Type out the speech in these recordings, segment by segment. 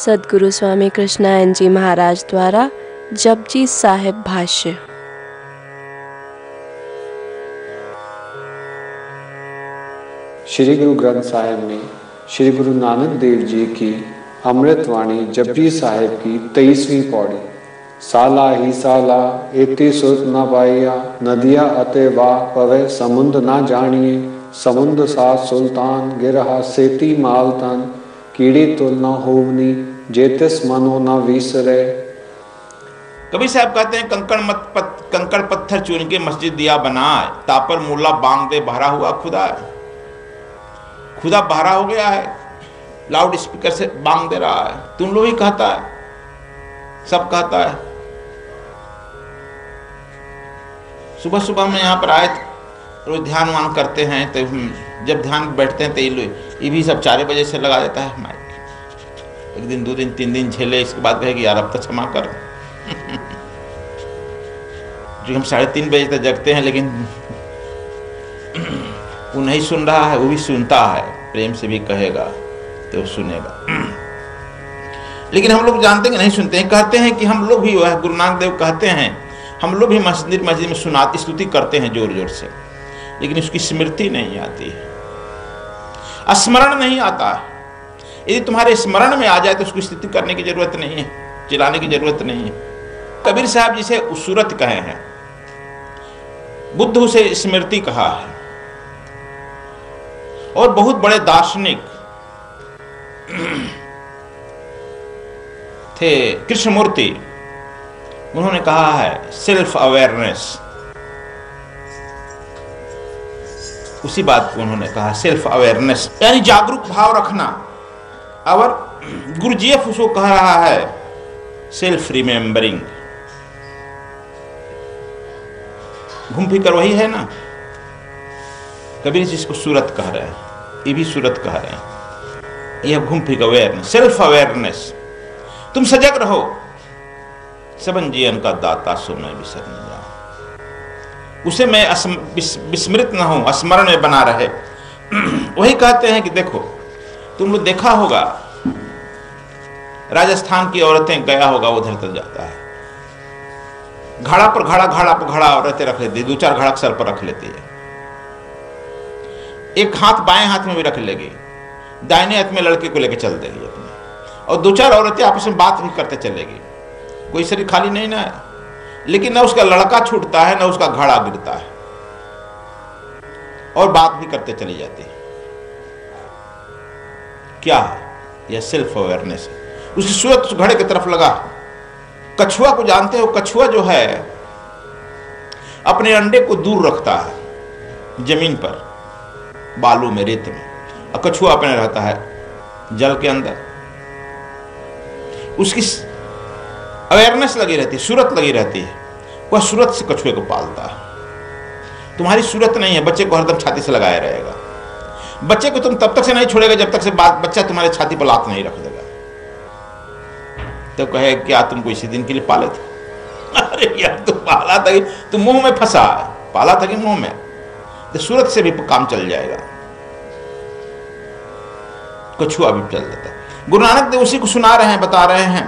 सद्गुरु स्वामी कृष्णानंद जी महाराज द्वारा जपजी साहिब भाष्य। श्री गुरु ग्रंथ साहिब में श्री गुरु नानक देव जी की अमृतवाणी जपजी साहिब की 23वीं पौड़ी। साला ही साला एती सुत न पाइया, नदिया अते वाह पवे समुंद ना जानिए। समुंद साथ सुल्तान गिरहा सेती मालतन, कीड़ी तुल न होवनी जेतिस मनो न विसरे। कबीर साहब कहते हैं कंकड़ पत्थर चुन के मस्जिद दिया बनाए, तापर मुल्ला बांग दे बहरा हुआ खुदा। खुदा बहरा हो गया है, लाउड स्पीकर से बांग दे रहा है। तुम लोग ही कहता है, सब कहता है। सुबह सुबह में यहाँ पर आए रोज ध्यान वान करते हैं, तो जब ध्यान बैठते हैं तो ये भी सब 4 बजे से लगा देता है माइक। 1 दिन 2 दिन 3 दिन झेले, इसके बाद कहेगी यार अब तो क्षमा कर। जो हम 3:30 बजे तक जगते हैं, लेकिन वो नहीं सुन रहा है, वो भी सुनता है, प्रेम से भी कहेगा तो वो सुनेगा। लेकिन हम लोग जानते हैं कि नहीं सुनते हैं। कहते हैं कि हम लोग भी, वह गुरु नानक देव कहते हैं, हम लोग भी मस्जिद में सुनाते स्तुति करते हैं जोर जोर से, लेकिन उसकी स्मृति नहीं आती है, स्मरण नहीं आता है। यदि तुम्हारे स्मरण में आ जाए तो उसकी स्तुति करने की जरूरत नहीं है, चिल्लाने की जरूरत नहीं है। कबीर साहब जिसे उसूरत कहे हैं, बुद्ध उसे स्मृति कहा है। और बहुत बड़े दार्शनिक थे कृष्णमूर्ति, उन्होंने कहा है सेल्फ अवेयरनेस। उसी बात को उन्होंने कहा, सेल्फ अवेयरनेस यानी जागरूक भाव रखना। और गुरुजीएफ उसको कह रहा है सेल्फ रिमेम्बरिंग। घूम फिकर वही है ना। कबीर जिसको सूरत कह रहे हैं, ये भी सूरत कह रहे हैं। यह घूम फिकर अवेयरनेस, सेल्फ अवेयरनेस। तुम सजग रहो, सबन जीवन का दाता सो मैं बिसर न जाऊं, उसे मैं विस्मृत न हूं, स्मरण में बना रहे। वही कहते हैं कि देखो, तुम लोग देखा होगा राजस्थान की औरतें, गया होगा उधर तक जाता है, घड़ा पर घड़ा औरतें रख लेती, 2-4 घड़ा सर पर रख लेती है। एक हाथ बाएं हाथ में भी रख लेगी, दाहिने हाथ में लड़के को लेकर चल देगी अपने, और 2-4 औरतें आपस में बात भी करते चलेगी। कोई शरीर खाली नहीं ना है, लेकिन ना उसका लड़का छूटता है, ना उसका घड़ा गिरता है, और बात भी करते चली जाती है। क्या है यह? सेल्फ अवेयरनेस है। उसकी सूरत उस घड़े की तरफ लगा। कछुआ को जानते हो? कछुआ जो है अपने अंडे को दूर रखता है जमीन पर, बालू में, रेत में, और कछुआ अपने रहता है जल के अंदर। उसकी अवेयरनेस लगी रहती है, सूरत लगी रहती है, वह सूरत से कछुए को पालता है। तुम्हारी सूरत नहीं है, बच्चे को हरदम छाती से लगाया रहेगा। बच्चे को तुम तब तक से नहीं छोड़ेगा जब तक से बच्चा तुम्हारे छाती पर लात नहीं रख देगा। तो कहे क्या तुमको इसी दिन के लिए पाले थे? अरे यार, तुम पाला था कि तुम मुंह में फंसा है, पाला था कि मुंह में। तो सूरत से भी काम चल जाएगा, कछुआ भी चल जाता है। गुरु नानक देव उसी को सुना रहे हैं, बता रहे हैं।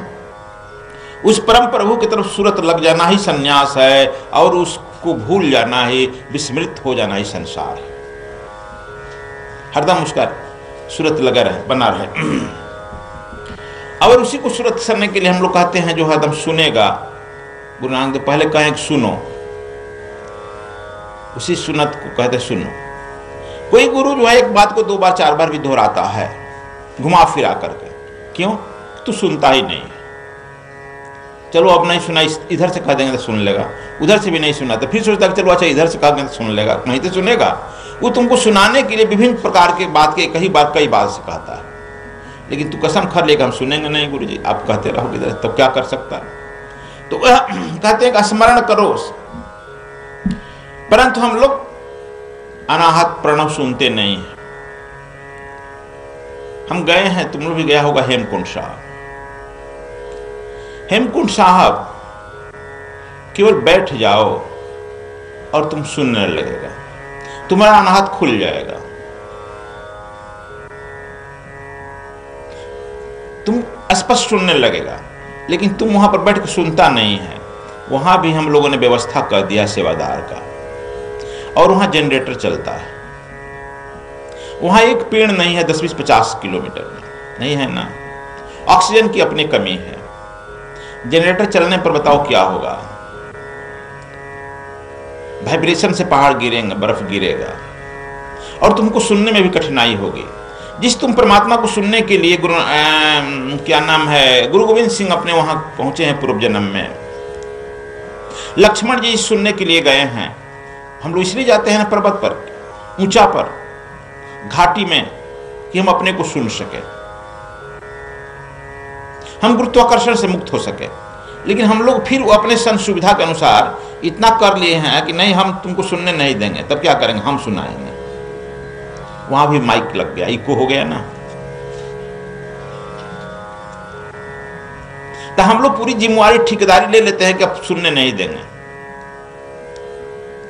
उस परम प्रभु की तरफ सूरत लग जाना ही सन्यास है, और उसको भूल जाना ही, विस्मृत हो जाना ही संसार है। हरदम उसका सूरत लगा रहे, बना रहे। और उसी को सूरत करने के लिए हम लोग कहते हैं जो हरदम सुनेगा। गुरु नानक देव पहले कहें कि सुनो, उसी सुनत को कहते सुनो। कोई गुरु जो है एक बात को 2 बार 4 बार भी दोहराता है, घुमा फिरा करके। क्यों? तू सुनता ही नहीं है। चलो अब नहीं सुना, इधर से कह देंगे तो सुन लेगा, उधर से भी नहीं सुना तो फिर सोचता कि चलो अच्छा इधर से कह देंगे तो सुन लेगा, नहीं तो सुनेगा। वो तुमको सुनाने के लिए विभिन्न प्रकार के बात के कई बात से कहता है, लेकिन तू कसम खा लेगा हम सुनेंगे नहीं गुरु जी, आप कहते रहोगे इधर, तब क्या कर सकता है? तो कहते हैं कि स्मरण करो। परंतु हम लोग अनाहत प्रणव सुनते नहीं हैं। हम गए हैं, तुम लोग भी गया होगा हेमकुंड साहब। हेमकुंड साहब केवल बैठ जाओ और तुम सुनने लगेगा, तुम्हारा अनाहत खुल जाएगा। तुम स्पष्ट सुनने लगेगा, लेकिन तुम वहां पर बैठ कर सुनता नहीं है। वहां भी हम लोगों ने व्यवस्था कर दिया सेवादार का, और वहां जनरेटर चलता है। वहां एक पेड़ नहीं है 10-20-50 किलोमीटर में, नहीं है ना। ऑक्सीजन की अपनी कमी है। जनरेटर चलने पर बताओ क्या होगा? वाइब्रेशन से पहाड़ गिरेंगे, बर्फ गिरेगा, और तुमको सुनने में भी कठिनाई होगी। जिस तुम परमात्मा को सुनने के लिए गुरु गोविंद सिंह अपने वहां पहुंचे हैं पूर्व जन्म में, लक्ष्मण जी सुनने के लिए गए हैं। हम लोग इसलिए जाते हैं ना पर्वत पर, ऊंचा पर, घाटी में, कि हम अपने को सुन सके, हम गुरुत्वाकर्षण से मुक्त हो सके। लेकिन हम लोग फिर अपने सन सुविधा के अनुसार इतना कर लिए हैं कि नहीं, हम तुमको सुनने नहीं देंगे। तब क्या करेंगे? हम सुनाएंगे। वहां भी माइक लग गया, इको हो गया ना। तो हम लोग पूरी जिम्मेवारी, ठेकेदारी ले लेते हैं कि अब सुनने नहीं देंगे।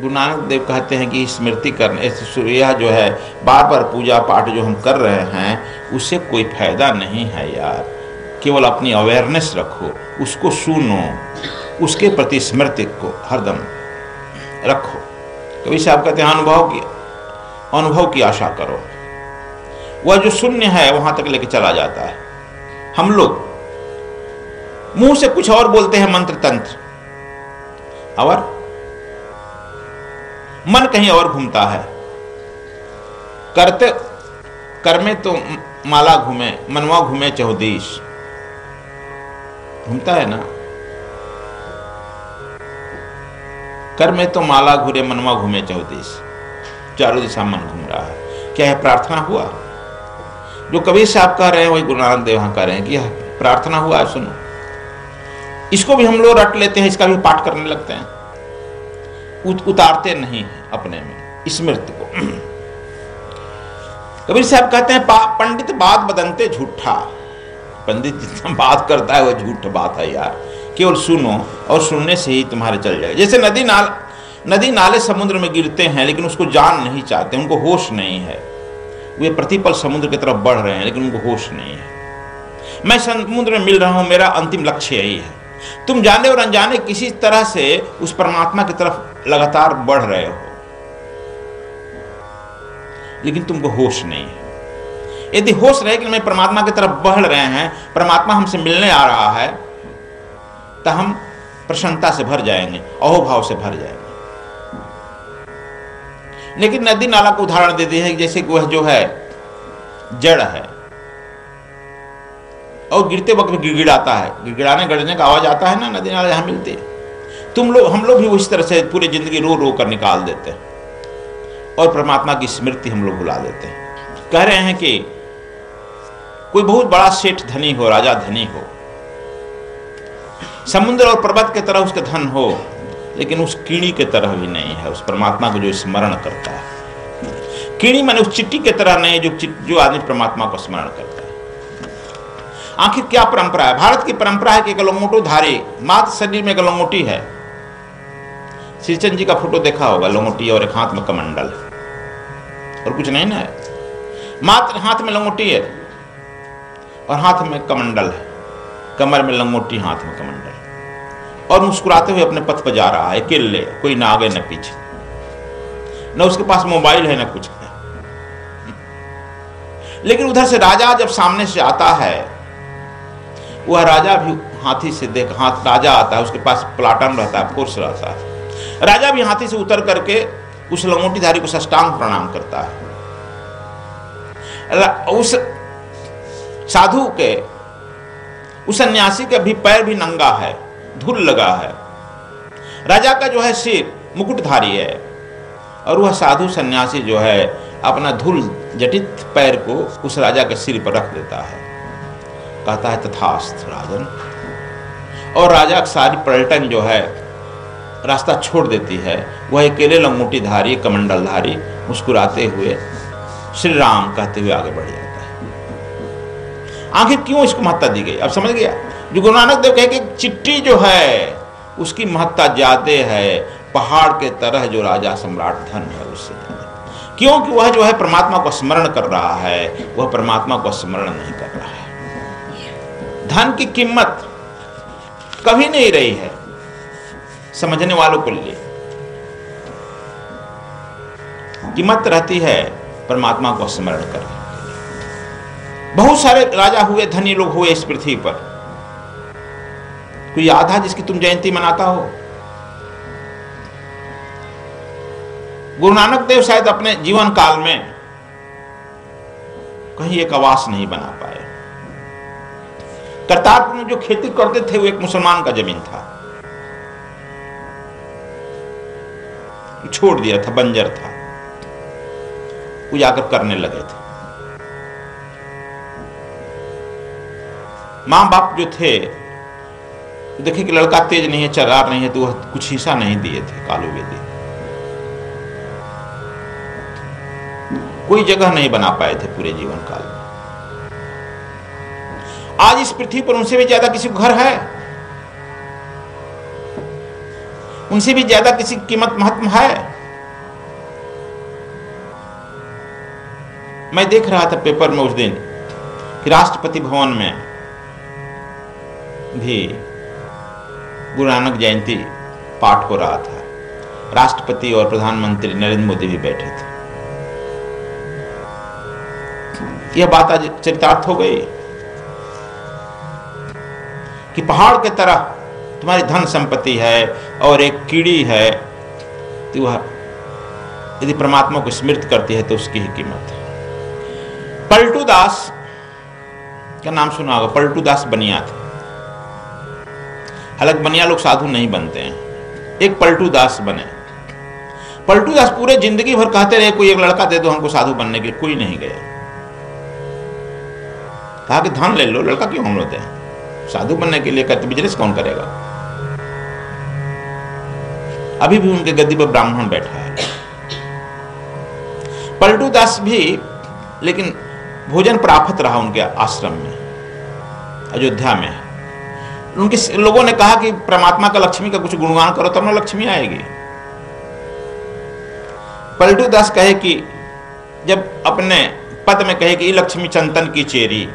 गुरु नानक देव कहते हैं कि स्मृति करने, यह जो है बार बार पूजा पाठ जो हम कर रहे हैं, उससे कोई फायदा नहीं है यार। केवल अपनी अवेयरनेस रखो, उसको सुनो, उसके प्रति स्मृति को हरदम रखो। कभी साहब कहते हैं अनुभव की आशा करो। वह जो शून्य है वहां तक लेके चला जाता है। हम लोग मुंह से कुछ और बोलते हैं, मंत्र तंत्र, और मन कहीं और घूमता है। करते कर में तो माला घूमे, मनवा घूमे चौदीस, घूमता है ना। कर में तो माला घूरे, मनवा घूमे चौदीस, चारों दिशा मन घूम रहा है। क्या है? प्रार्थना हुआ? जो कबीर साहब कह रहे हैं वही गुरु नानक देव कह रहे हैं कि प्रार्थना हुआ है, सुनो। इसको भी हम लोग रट लेते हैं, इसका भी पाठ करने लगते हैं, उतारते नहीं है अपने में स्मृति को। कबीर साहब कहते हैं पंडित बात बदनते झूठा। पंडित जितना बात करता है वह झूठ बात है यार। केवल सुनो, और सुनने से ही तुम्हारे चल जाएगा। जैसे नदी नाले समुद्र में गिरते हैं, लेकिन उसको जान नहीं चाहते, उनको होश नहीं है। वे प्रतिपल समुद्र की तरफ बढ़ रहे हैं, लेकिन उनको होश नहीं है। मैं समुद्र में मिल रहा हूं, मेरा अंतिम लक्ष्य यही है। तुम जाने और अनजाने किसी तरह से उस परमात्मा की तरफ लगातार बढ़ रहे हो, लेकिन तुमको होश नहीं है। यदि होश रहे कि मैं परमात्मा की तरफ बढ़ रहे हैं, परमात्मा हमसे मिलने आ रहा है, तो हम प्रसन्नता से भर जाएंगे, अहोभाव से भर जाएंगे। लेकिन नदी नाला को उदाहरण दे दिया है, जैसे वह जो है जड़ है और गिरते वक्त गिड़गिड़ाता है, गिड़गिड़ाने गड़ने का आवाज आता है ना, नदी नाला जहां मिलती है। हम लोग भी उस तरह से पूरी जिंदगी रो रो कर निकाल देते हैं, और परमात्मा की स्मृति हम लोग भुला देते हैं। कह रहे हैं कि कोई बहुत बड़ा सेठ धनी हो, राजा धनी हो, समुद्र और पर्वत की तरह उसका धन हो, लेकिन उस कीड़ी के तरह भी नहीं है उस परमात्मा को जो स्मरण करता है। कीड़ी माने उस चिट्टी के तरह नहीं जो आदमी परमात्मा को स्मरण करता है। आखिर क्या परंपरा है? भारत की परंपरा है कि एक लंगोटो धारी, मात्र शरीर में एक लंगोटी है। श्रीचंद जी का फोटो देखा होगा, लंगोटी और एक हाथ में कमंडल, और कुछ नहीं ना है। मात्र हाथ में लंगोटी है और हाथ में कमंडल है, कमर में लंगोटी, हाथ में कमंडल, और मुस्कुराते हुए अपने पथ पर जा रहा है अकेले, कोई ना आगे न पीछे, न उसके पास मोबाइल है न कुछ है। लेकिन उधर से राजा जब सामने से आता है, वह राजा भी हाथी से राजा आता है, उसके पास प्लाटन रहता है, फोर्स रहता है। राजा भी हाथी से उतर करके उस लंगोटीधारी को साष्टांग प्रणाम करता है। उस साधु के, उस सन्यासी का भी पैर भी नंगा है, धूल लगा है। राजा का जो है सिर मुकुटधारी है, और वह साधु सन्यासी जो है अपना धूल जटित पैर को उस राजा के सिर पर रख देता है, कहता है तथास्तु राजन। और राजा की सारी पलटन जो है रास्ता छोड़ देती है। वह अकेले लंगोटीधारी, कमंडलधारी मुस्कुराते हुए श्री राम कहते हुए आगे बढ़ जाता है। आखिर क्यों इसको महत्ता दी गई? अब समझ गया? जो गुरु नानक देव कहे कि चिट्टी जो है उसकी महत्ता ज्यादा है पहाड़ के तरह जो राजा सम्राट धन है उससे ज्यादा, क्योंकि वह जो है परमात्मा को स्मरण कर रहा है, वह परमात्मा को स्मरण नहीं कर रहा है। धन की कीमत कभी नहीं रही है समझने वालों के लिए। कीमत रहती है परमात्मा को स्मरण करके। बहुत सारे राजा हुए, धनी लोग हुए इस पृथ्वी पर, कोई याद है जिसकी तुम जयंती मनाता हो? गुरु नानक देव शायद अपने जीवन काल में कहीं एक आवास नहीं बना पाए। करतारपुर में जो खेती करते थे वो एक मुसलमान का जमीन था, छोड़ दिया था, बंजर था, वो जाकर करने लगे थे। मां बाप जो थे देखे कि लड़का तेज नहीं है, चलाक नहीं है, तो वह कुछ हिस्सा नहीं दिए थे। कालू बेदी कोई जगह नहीं बना पाए थे पूरे जीवन काल में। आज इस पृथ्वी पर उनसे भी ज्यादा किसी को घर है, उनसे भी ज्यादा किसी की कीमत महत्व है। मैं देख रहा था पेपर में उस दिन कि राष्ट्रपति भवन में भी गुरु नानक जयंती पाठ हो रहा था। राष्ट्रपति और प्रधानमंत्री नरेंद्र मोदी भी बैठे थे। यह बात आज चरितार्थ हो गई कि पहाड़ के तरह तुम्हारी धन संपत्ति है और एक कीड़ी है, तो वह यदि परमात्मा को स्मृत करती है तो उसकी ही कीमत है। पलटू दास का नाम सुना होगा। पलटू दास बनिया थे। हालांकि बनिया लोग साधु नहीं बनते हैं। एक पलटू दास बने। पलटू दास पूरे जिंदगी भर कहते रहे कोई एक लड़का दे दो हमको साधु बनने के लिए, कोई नहीं गया। कहा कि धन ले लो, लड़का क्यों हम लोग दें? साधु बनने के लिए कहते बिजनेस कौन करेगा? अभी भी उनके गद्दी पर ब्राह्मण बैठा है। पलटू दास भी लेकिन भोजन प्राप्त रहा उनके आश्रम में, अयोध्या में। उनके लोगों ने कहा कि परमात्मा का, लक्ष्मी का कुछ गुणगान करो तब ना लक्ष्मी आएगी। पलटू दास कहे कि जब अपने पद में कहे कि लक्ष्मी चंदन की चेरी,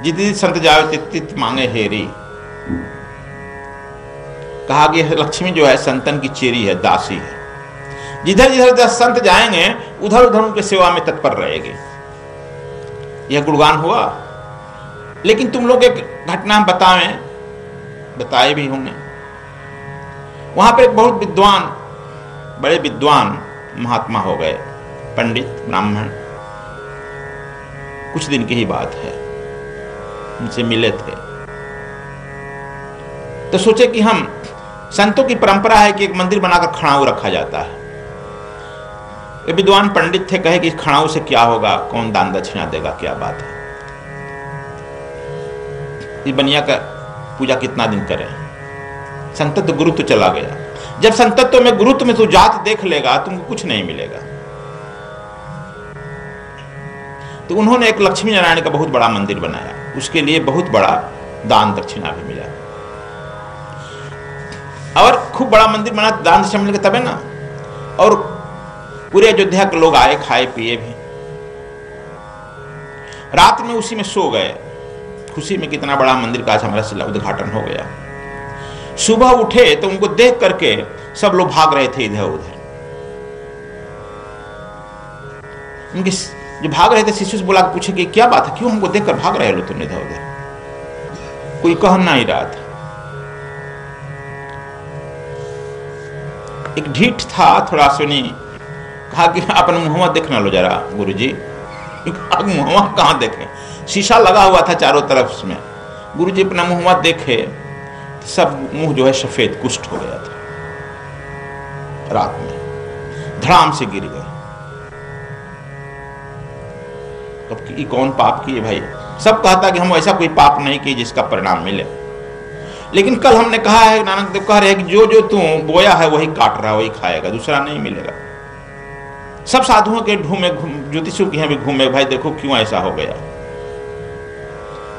जितनी संत जावे तित मांगे हेरी। कहा कि लक्ष्मी जो है संतन की चेरी है, दासी है। जिधर जिधर संत जाएंगे उधर उधर उनके सेवा में तत्पर रहेगी। यह गुणगान हुआ। लेकिन तुम लोग एक घटना बताए भी होंगे। वहां पर एक बहुत विद्वान, बड़े विद्वान महात्मा हो गए, पंडित ब्राह्मण। कुछ दिन की ही बात है, उनसे मिले थे तो सोचे कि हम, संतों की परंपरा है कि एक मंदिर बनाकर खड़ाऊ रखा जाता है। ये विद्वान पंडित थे, कहे कि खड़ाऊ से क्या होगा, कौन दान दक्षिणा देगा, क्या बात है, इस बनिया का पूजा कितना दिन करें। संतत्व गुरुत्व चला गया। जब संतत्व में, गुरुत्व में तू जात देख लेगा तुमको कुछ नहीं मिलेगा। तो उन्होंने एक लक्ष्मी नारायण का बहुत बड़ा मंदिर बनाया। उसके लिए बहुत बड़ा दान दक्षिणा भी मिला और खूब बड़ा मंदिर बना, दान दक्षिणा मिल गया तबे ना। और पूरे अयोध्या के लोग आए, खाए पिए भी। रात में उसी में सो गए, खुशी में कितना बड़ा मंदिर का आज हमारा शिला उद्घाटन हो गया। सुबह उठे तो उनको देख करके सब लोग भाग रहे थे इधर उधर। उनके जो भाग रहे थे शिष्य से बोला, पूछे कि क्या बात है, क्यों हमको देखकर भाग रहे हो तुम इधर उधर? कोई कह नहीं रहा था। एक ढीठ था थोड़ा सुनी, कहा कि अपना मुहम्मा देखना लो जरा गुरुजी। मुहम्मा कहाँ देखे, शीशा लगा हुआ था चारों तरफ उसमें। गुरुजी अपना मुहम्मा देखे, सब मुंह जो है सफेद कुष्ठ हो गया था। रात में धड़ाम से गिर गए। अब ये कौन पाप किए भाई? सब कहता कि हम ऐसा कोई पाप नहीं किए जिसका परिणाम मिले। लेकिन कल हमने कहा है, नानक देव कह रहे हैं कि जो जो तू बोया है वही काट रहा है, वही खाएगा, दूसरा नहीं मिलेगा। सब साधुओं के ढूंढे, ज्योतिषियों के यहाँ भी घूमे, भाई देखो क्यों ऐसा हो गया।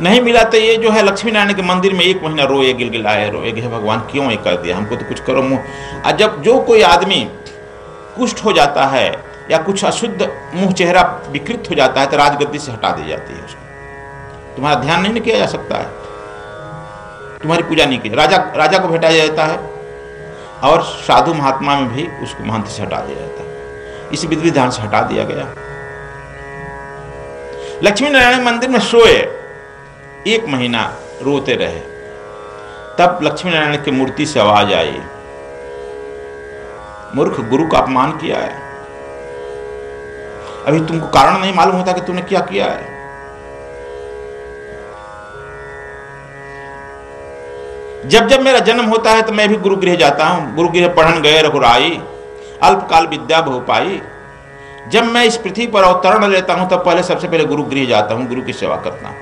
नहीं मिला तो ये जो है लक्ष्मी नारायण के मंदिर में 1 महीना रोए, गिलगिलाए, रोए, हे भगवान क्यों ये कर दिया, हमको तो कुछ करो मुंह। जब जो कोई आदमी कुष्ठ हो जाता है या कुछ अशुद्ध मुंह चेहरा विकृत हो जाता है तो राजगद्दी से हटा दी जाती है उसको। तुम्हारा ध्यान नहीं किया जा सकता है। तुम्हारी पूजा नहीं की। राजा को भेटा जाता है और साधु महात्मा में भी उसको महंत से हटा दिया जाता है। इस विधि विधान से हटा दिया गया। लक्ष्मी नारायण मंदिर में सोए, 1 महीना रोते रहे, तब लक्ष्मी नारायण की मूर्ति से आवाज आई, मूर्ख, गुरु का अपमान किया है, अभी तुमको कारण नहीं मालूम होता कि तूने क्या किया है। जब जब मेरा जन्म होता है तो मैं भी गुरु गृह जाता हूं। गुरु गृह पढ़न गए रघुराई, अल्पकाल विद्या बहु पाई। जब मैं इस पृथ्वी पर अवतरण लेता हूं तब पहले सबसे पहले गुरु गृह जाता हूं, गुरु की सेवा करता हूं।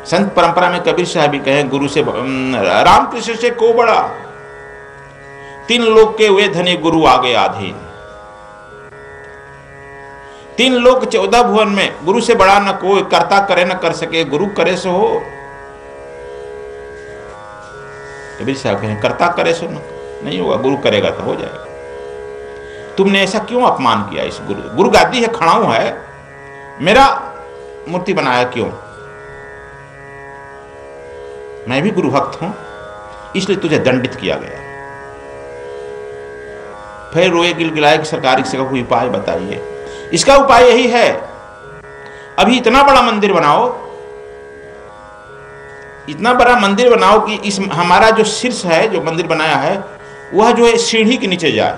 संत परंपरा में कबीर साहब भी कहे, गुरु से रामकृष्ण से को बड़ा, 3 लोक के वे धनी गुरु आगे आधीन। 3 लोक 14 भुवन में गुरु से बड़ा न कोई, करता करे न कर सके, गुरु करे सो हो। कबीर साहब कहें, करता करे सो नहीं होगा, गुरु करेगा तो हो जाएगा। तुमने ऐसा क्यों अपमान किया इस गुरु? गुरु गादी है, खड़ाऊ है, मेरा मूर्ति बनाया क्यों? मैं भी गुरु भक्त हूं, इसलिए तुझे दंडित किया गया। फिर रोए गिलगिलाए कि सरकार से कोई उपाय बताइए। इसका उपाय यही है, अभी इतना बड़ा मंदिर बनाओ, इतना बड़ा मंदिर बनाओ कि इस हमारा जो शीर्ष है, जो मंदिर बनाया है, वह जो है सीढ़ी के नीचे जाए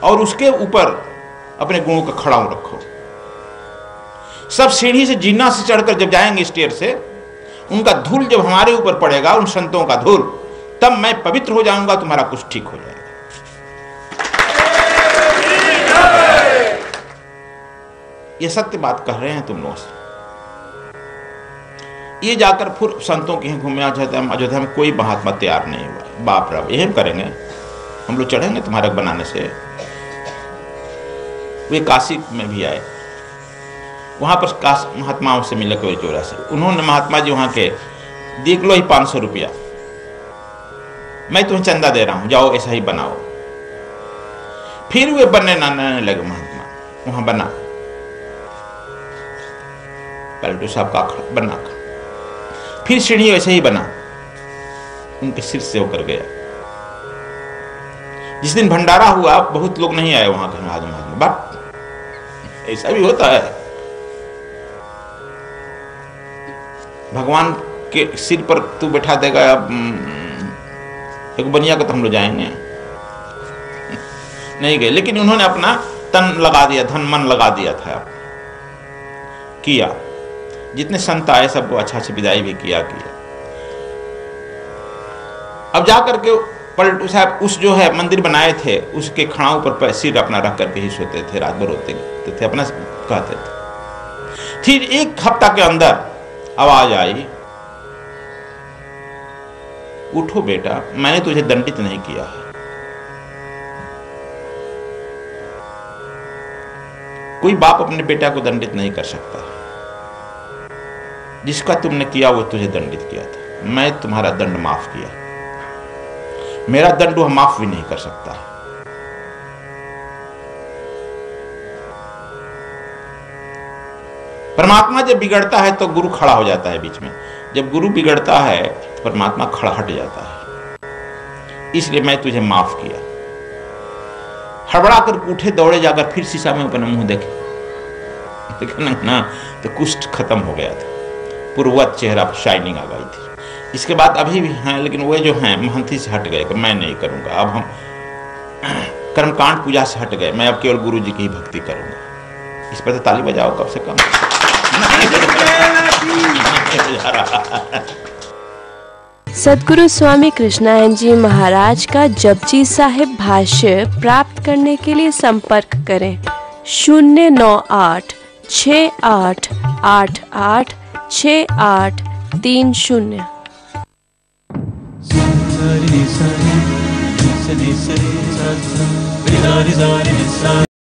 और उसके ऊपर अपने गुणों का खड़ाऊ रखो। सब सीढ़ी से जीना से चढ़कर जब जाएंगे स्टेयर से, उनका धूल जब हमारे ऊपर पड़ेगा, उन संतों का धूल, तब मैं पवित्र हो जाऊंगा, तुम्हारा कुछ ठीक हो जाएगा। ये सत्य बात कह रहे हैं तुम लोग से। ये जाकर फिर संतों के घूमे अयोध्या में कोई महात्मा तैयार नहीं हुआ। बाप रे, यही करेंगे हम लोग, चढ़ेंगे तुम्हारे बनाने से। वे काशी में भी आए, वहां पर महात्माओं से मिले कोई 84। उन्होंने महात्मा जी वहां के, देख लो ही 500 रुपया, मैं तुम्हें चंदा दे रहा हूं, जाओ ऐसा ही बनाओ। फिर वे बनने नाने लगे महात्मा, वहां बना पलटू साहब का बना, फिर सीढ़ी वैसे ही बना, उनके सिर से होकर गया। जिस दिन भंडारा हुआ बहुत लोग नहीं आए वहां के, बट ऐसा भी होता है, भगवान के सिर पर तू बैठा देगा। एक बनिया को तो हम लोग जाएंगे नहीं गए, लेकिन उन्होंने अपना तन लगा दिया, धन मन लगा दिया था, किया। जितने संत आए सबको अच्छा से विदाई भी किया। अब जाकर के पलटू साहब उस जो है मंदिर बनाए थे, उसके खड़ाऊ पर सिर अपना रख करके ही सोते थे, रात भर रोते थे, अपना कहते थे। फिर 1 हफ्ता के अंदर आवाज आई, उठो बेटा, मैंने तुझे दंडित नहीं किया है। कोई बाप अपने बेटा को दंडित नहीं कर सकता। जिसका तुमने किया वो तुझे दंडित किया था, मैं तुम्हारा दंड माफ किया, मेरा दंड वह माफ भी नहीं कर सकता। परमात्मा जब बिगड़ता है तो गुरु खड़ा हो जाता है बीच में, जब गुरु बिगड़ता है तो परमात्मा खड़ा हट जाता है। इसलिए मैं तुझे माफ किया। हड़बड़ा कर उठे, दौड़े, जाकर फिर शीशा में अपना मुंह देखे ना तो कुष्ठ खत्म हो गया था, पूर्ववत चेहरा पर शाइनिंग आ गई थी। इसके बाद अभी भी हैं, लेकिन वे जो हैं महंती से हट गए कि मैं नहीं करूंगा, अब हम कर्मकांड पूजा से हट गए, मैं अब केवल गुरु जी की ही भक्ति करूंगा। इस पर तो ताली बजाओ कम से कम। सद्गुरु स्वामी कृष्णानंद जी महाराज का जपजी साहिब भाष्य प्राप्त करने के लिए संपर्क करें 098 6888 6830। Sari sari sari sari sari sari sari